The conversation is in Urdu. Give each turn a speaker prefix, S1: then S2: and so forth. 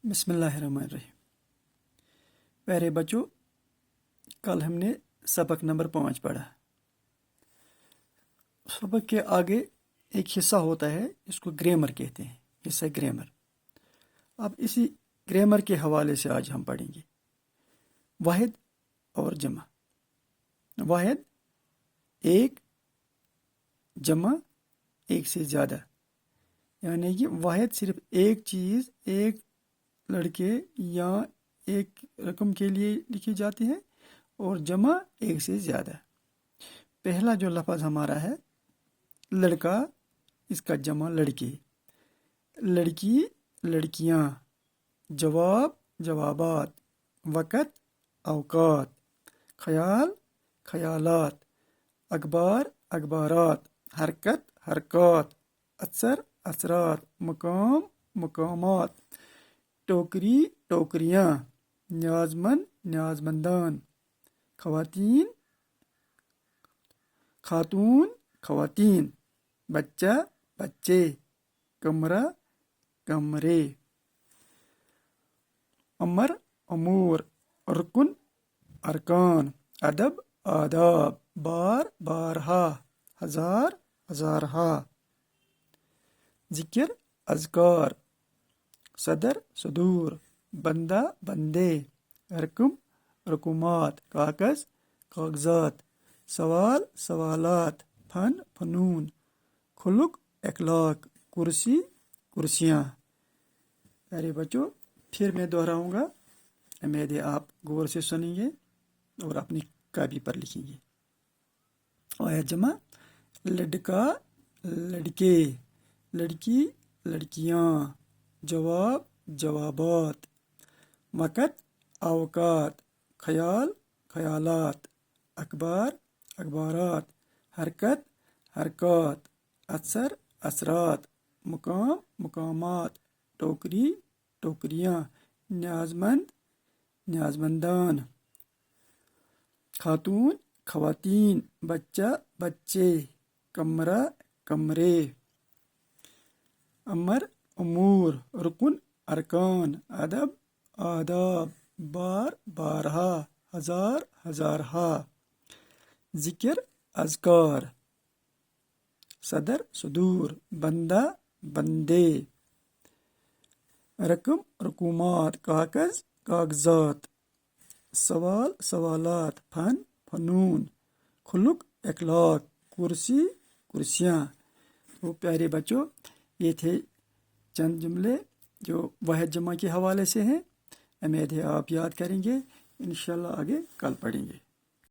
S1: بسم اللہ الرحمن الرحیم۔ پیارے بچوں، کل ہم نے سبق نمبر 5 پڑھا۔ سبق کے آگے ایک حصہ ہوتا ہے، اس کو گرامر کہتے ہیں، حصہ گرامر۔ اب اسی گرامر کے حوالے سے آج ہم پڑھیں گے واحد اور جمع۔ واحد ایک، جمع ایک سے زیادہ، یعنی کہ واحد صرف ایک چیز، ایک لڑکے یا ایک رقم کے لیے لکھی جاتی ہے، اور جمع ایک سے زیادہ۔ پہلا جو لفظ ہمارا ہے لڑکا، اس کا جمع لڑکے، لڑکی لڑکیاں، جواب جوابات، وقت اوقات، خیال خیالات، اخبار اخبارات، حرکت حرکات، اثر اثرات، مقام مقامات، ٹوکری ٹوکریاں، نیازمند نیازمندان، خواتین خاتون خواتین، بچہ بچے، کمرہ کمرے، امر امور، رکن ارکان، ادب آداب، بار بارہا، ہزار ہزارہا، ذکر اذکار، صدر صدور، بندہ بندے، رقم رقومات، کاغذ کاغذات، سوال سوالات، فن فنون، خلق اخلاق، کرسی کرسیاں۔ پیارے بچوں، پھر میں دہراؤں گا، امید ہے آپ غور سے سنیں گے اور اپنی کاپی پر لکھیں گے۔ واحد جمع لڑکا لڑکے، لڑکی لڑکیاں، جواب جوابات، وقت اوقات، خیال خیالات، اخبار اخبارات، حرکت حرکات، اثر اثرات، مقام مقامات، ٹوکری ٹوکریاں، نیازمند نیازمندان، خاتون خواتین، بچہ بچے، کمرہ کمرے، امر امور، رکن ارکان، ادب آداب، بار بارہا، ہزار ہزارہا، ذکر اذکار، صدر صدور، بندہ بندے، رقم رقومات، کاغذ کاغذات، سوال سوالات، فن فنون، خلق اخلاق، کرسی کرسیاں۔ تو پیارے بچوں، یہ تھے چند جملے جو واحد جمع کے حوالے سے ہیں۔ امید ہے آپ یاد کریں گے، انشاءاللہ آگے کل پڑھیں گے۔